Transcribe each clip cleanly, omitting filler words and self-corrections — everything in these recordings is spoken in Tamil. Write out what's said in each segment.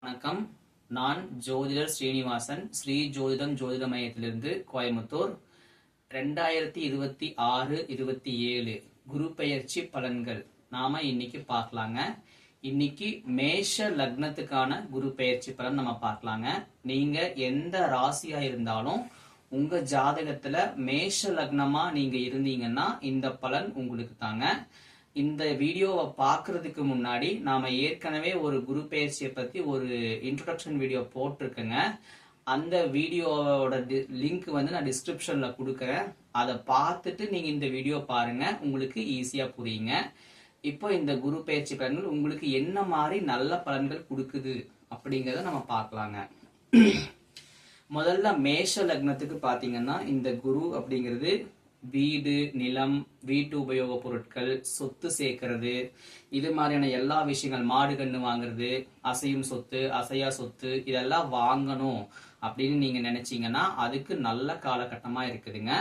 வணக்கம். நான் ஜோதிடர் ஸ்ரீனிவாசன், ஸ்ரீ ஜோதிடம் ஜோதிட மையத்திலிருந்து கோயம்புத்தூர். 2026-27 குரு பெயர்ச்சி பலன்கள் நாம இன்னைக்கு பார்க்கலாங்க. இன்னைக்கு மேஷ லக்னத்துக்கான குரு பெயர்ச்சி பலன் நம்ம பார்க்கலாங்க. நீங்க எந்த ராசியா இருந்தாலும் உங்க ஜாதகத்துல மேஷ லக்னமா நீங்க இருந்தீங்கன்னா இந்த பலன் உங்களுக்கு தாங்க. இந்த வீடியோவை பார்க்கறதுக்கு முன்னாடி நாம ஏற்கனவே ஒரு குரு பெயர்ச்சியை பத்தி ஒரு இன்ட்ரோடக்ஷன் வீடியோ போட்டிருக்கேங்க. அந்த வீடியோவோட லிங்க் வந்து நான் டிஸ்கிரிப்ஷன்ல கொடுக்கறேன். அதை பார்த்துட்டு நீங்க இந்த வீடியோ பாருங்க, உங்களுக்கு ஈஸியா புரியுங்க. இப்போ இந்த குரு பெயர்ச்சி பலன்கள் உங்களுக்கு என்ன மாதிரி நல்ல பலன்கள் கொடுக்குது அப்படிங்கறத நம்ம பார்க்கலாங்க. முதல்ல மேஷ லக்னத்துக்கு பாத்தீங்கன்னா இந்த குரு அப்படிங்கிறது வீடு, நிலம், வீட்டு உபயோக பொருட்கள், சொத்து சேர்க்கறது, இது மாதிரியான எல்லா விஷயங்கள், மாடு கண்ணு வாங்குறது, அசையும் சொத்து, அசையா சொத்து, இதெல்லாம் வாங்கணும் அப்படின்னு நீங்க நினைச்சீங்கன்னா அதுக்கு நல்ல காலகட்டமா இருக்குதுங்க.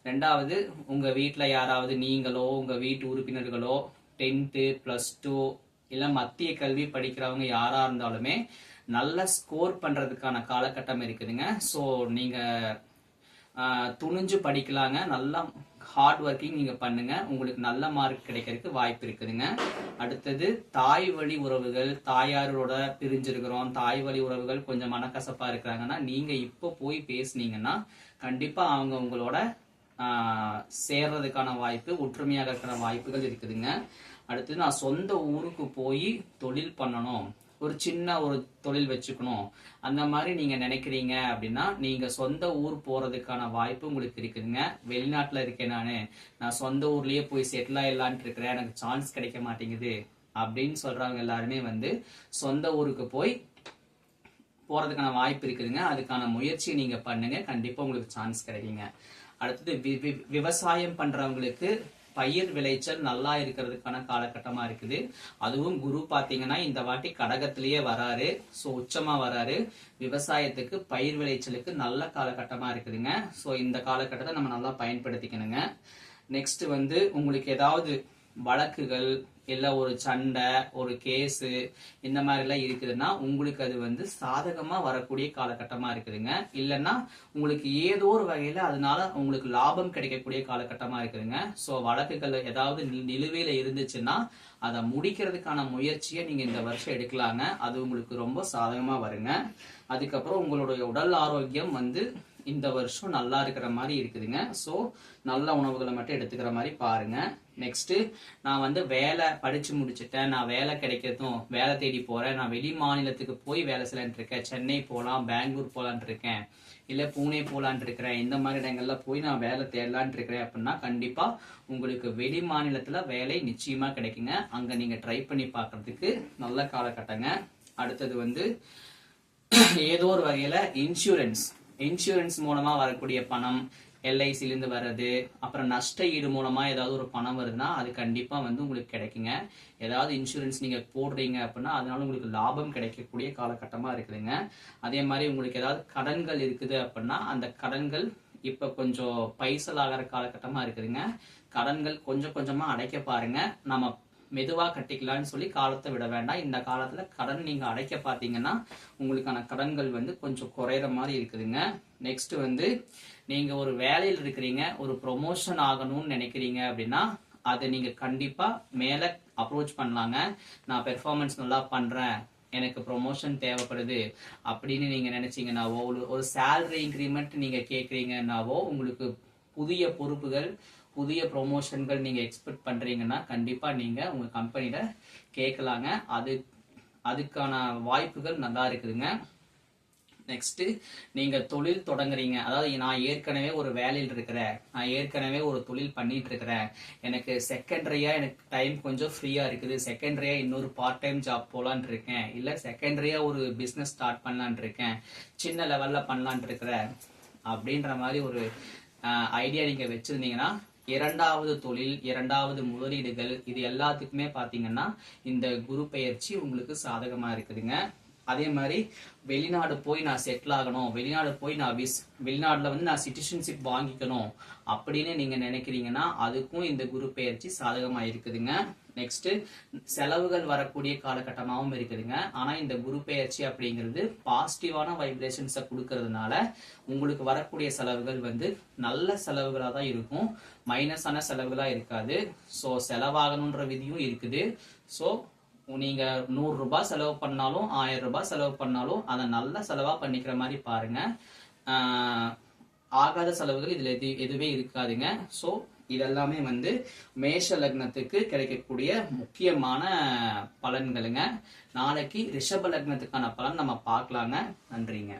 ரெண்டாவது, உங்க வீட்டுல யாராவது நீங்களோ உங்க வீட்டு உறுப்பினர்களோ 10th +2 இல்ல மத்திய கல்வி படிக்கிறவங்க யாரா இருந்தாலுமே நல்ல ஸ்கோர் பண்றதுக்கான காலகட்டம் இருக்குதுங்க. ஸோ நீங்க துணிஞ்சு படிக்கலாங்க. நல்லா ஹார்ட் ஒர்க்கிங் நீங்க பண்ணுங்க, உங்களுக்கு நல்ல மார்க் கிடைக்கிறதுக்கு வாய்ப்பு இருக்குதுங்க. அடுத்தது, தாய் வழி உறவுகள், தாயாரோட பிரிஞ்சிருக்கிறோம், தாய் வழி உறவுகள் கொஞ்சம் மனக்கசப்பா இருக்கிறாங்கன்னா நீங்க இப்போ போய் பேசுனீங்கன்னா கண்டிப்பா அவங்க உங்களோட சேர்றதுக்கான வாய்ப்பு, ஒற்றுமையாக இருக்கிற வாய்ப்புகள் இருக்குதுங்க. அடுத்தது, நான் சொந்த ஊருக்கு போய் தொழில் பண்ணணும், ஒரு சின்ன ஒரு தொழில் வச்சுக்கணும், அந்த மாதிரி நீங்க நினைக்கிறீங்க அப்படின்னா நீங்க சொந்த ஊர் போறதுக்கான வாய்ப்பு உங்களுக்கு இருக்குதுங்க. வெளிநாட்டுல இருக்கேன், நான் சொந்த ஊர்லயே போய் செட்டில் ஆயிடலான் இருக்கிறேன், எனக்கு சான்ஸ் கிடைக்க மாட்டேங்குது அப்படின்னு சொல்றவங்க எல்லாருமே வந்து சொந்த ஊருக்கு போறதுக்கான வாய்ப்பு இருக்குதுங்க. அதுக்கான முயற்சி நீங்க பண்ணுங்க, கண்டிப்பா உங்களுக்கு சான்ஸ் கிடைக்குங்க. அடுத்தது, விவசாயம் பண்றவங்களுக்கு பயிர் விளைச்சல் நல்லா இருக்கிறதுக்கான காலகட்டமா இருக்குது. அதுவும் குரு பாத்தீங்கன்னா இந்த வாட்டி கடகத்திலேயே வராரு, சோ உச்சமா வராரு. விவசாயத்துக்கு பயிர் விளைச்சலுக்கு நல்ல காலகட்டமா இருக்குதுங்க. சோ இந்த காலகட்டத்தை நம்ம நல்லா பயன்படுத்திக்கணுங்க. நெக்ஸ்ட் வந்து, உங்களுக்கு ஏதாவது வழக்குகள் இல்ல ஒரு சண்டை, ஒரு கேஸு இந்த மாதிரி எல்லாம் இருக்குதுன்னா உங்களுக்கு அது வந்து சாதகமா வரக்கூடிய காலகட்டமா இருக்குதுங்க. இல்லைன்னா உங்களுக்கு ஏதோ ஒரு வகையில அதனால உங்களுக்கு லாபம் கிடைக்கக்கூடிய காலகட்டமா இருக்குதுங்க. ஸோ வழக்குகள் ஏதாவது நிலுவையில இருந்துச்சுன்னா அதை முடிக்கிறதுக்கான முயற்சியை நீங்க இந்த வருஷம் எடுக்கலாங்க. அது உங்களுக்கு ரொம்ப சாதகமா வருங்க. அதுக்கப்புறம் உங்களுடைய உடல் ஆரோக்கியம் வந்து இந்த வருஷம் நல்லா இருக்கிற மாதிரி இருக்குதுங்க. ஸோ நல்ல உணவுகளை மட்டும் எடுத்துக்கிற மாதிரி பாருங்க. நெக்ஸ்ட், நான் வந்து வேலை படிச்சு முடிச்சுட்டேன், நான் வேலை கிடைக்கிறதும் வேலை தேடி போறேன், நான் வெளி மாநிலத்துக்கு போய் வேலை செய்யலான் இருக்கேன், சென்னை போகலாம், பெங்களூர் போலான் இருக்கேன், இல்ல பூனே போலான் இருக்கிறேன், இந்த மாதிரி இடங்கள்ல போய் நான் வேலை தேடலான் இருக்கிறேன் அப்படின்னா கண்டிப்பா உங்களுக்கு வெளி மாநிலத்துல வேலை நிச்சயமா கிடைக்குங்க. அங்க நீங்க ட்ரை பண்ணி பார்க்கறதுக்கு நல்ல காலகட்டங்க. அடுத்தது வந்து, ஏதோ ஒரு வகையில இன்சூரன்ஸ் மூலமா வரக்கூடிய பணம், LICலேருந்து வர்றது, அப்புறம் நஷ்ட ஈடு மூலமா ஏதாவது ஒரு பணம் வருதுன்னா அது கண்டிப்பா வந்து உங்களுக்கு கிடைக்குங்க. ஏதாவது இன்சூரன்ஸ் நீங்க போடுறீங்க அப்படின்னா அதனால உங்களுக்கு லாபம் கிடைக்கக்கூடிய காலகட்டமா இருக்குதுங்க. அதே மாதிரி உங்களுக்கு ஏதாவது கடன்கள் இருக்குது அப்படின்னா அந்த கடன்கள் இப்ப கொஞ்சம் பைசல் ஆகிற காலகட்டமா இருக்குதுங்க. கடன்கள் கொஞ்சம் கொஞ்சமா அடைக்க பாருங்க. நம்ம மெதுவா கட்டிக்கலாம்னு சொல்லி காலத்தை விட வேண்டாம். இந்த காலத்துல கடன் நீங்க அடைக்க பாத்தீங்கன்னா உங்களுக்கான கடன்கள் வந்து கொஞ்சம் குறையிற மாதிரி இருக்குதுங்க. நெக்ஸ்ட் வந்து, நீங்க ஒரு வேலையில் இருக்கிறீங்க, ஒரு ப்ரொமோஷன் ஆகணும்னு நினைக்கிறீங்க அப்படின்னா அதை நீங்க கண்டிப்பா மேல அப்ரோச் பண்ணலாங்க. நான் பெர்ஃபார்மன்ஸ் நல்லா பண்றேன், எனக்கு ப்ரொமோஷன் தேவைப்படுது அப்படின்னு நீங்க நினைச்சீங்கன்னாவோ, ஒரு சேலரி இன்க்ரிமெண்ட் நீங்க கேட்கறீங்கன்னாவோ, உங்களுக்கு புதிய பொறுப்புகள், புதிய ப்ரொமோஷன்கள் நீங்க எக்ஸ்பெக்ட் பண்றீங்கன்னா கண்டிப்பா நீங்க உங்க கம்பெனில கேட்கலாங்க. அதுக்கான வாய்ப்புகள் நல்லா இருக்குதுங்க. நெக்ஸ்ட், நீங்க தொழில் தொடங்குறீங்க, அதாவது நான் ஏற்கனவே ஒரு வேலையில் இருக்கிறேன், நான் ஏற்கனவே ஒரு தொழில் பண்ணிட்டு இருக்கிறேன், எனக்கு செகண்டரியா எனக்கு டைம் கொஞ்சம் ஃப்ரீயா இருக்குது, செகண்டரியா இன்னொரு பார்ட் டைம் ஜாப் போலான் இருக்கேன், இல்ல செகண்டரியா ஒரு பிசினஸ் ஸ்டார்ட் பண்ணலான் இருக்கேன், சின்ன லெவல்ல பண்ணலான் இருக்கிறேன் அப்படின்ற மாதிரி ஒரு ஐடியா நீங்க வச்சிருந்தீங்கன்னா, இரண்டாவது தொழில், இரண்டாவது முதலீடுகள், இது எல்லாத்துக்குமே பாத்தீங்கன்னா இந்த குரு பெயர்ச்சி உங்களுக்கு சாதகமா இருக்குதுங்க. அதே மாதிரி வெளிநாடு போய் நான் செட்டில் ஆகணும், வெளிநாடு போய் வெளிநாடுல வந்து நான் சிட்டிசன்ஷிப் வாங்கிக்கணும் அப்படின்னு நீங்க நினைக்கிறீங்கன்னா அதுக்கும் இந்த குரு பெயர்ச்சி சாதகமா இருக்குதுங்க. நெக்ஸ்ட் செலவுகள் வரக்கூடிய காலகட்டமாகவும் இருக்குதுங்க. ஆனா இந்த குரு பெயர்ச்சி அப்படிங்கிறது பாசிட்டிவான வைப்ரேஷன்ஸை கொடுக்கறதுனால உங்களுக்கு வரக்கூடிய செலவுகள் வந்து நல்ல செலவுகளா தான் இருக்கும், மைனஸான செலவுகளா இருக்காது. ஸோ செலவாகணுன்ற விதியும் இருக்குது. ஸோ நீங்க 100 ரூபாய் செலவு பண்ணாலும் 1000 ரூபாய் செலவு பண்ணாலும் அதை நல்ல செலவா பண்ணிக்கிற மாதிரி பாருங்க. ஆகாத செலவுகள் இதுல எதுவே இருக்காதுங்க. ஸோ இதெல்லாமே வந்து மேஷ லக்னத்துக்கு கிடைக்கக்கூடிய முக்கியமான பலன்களுங்க. நாளைக்கு ரிஷப லக்னத்துக்கான பலன் நம்ம பார்க்கலாங்க. நன்றிங்க.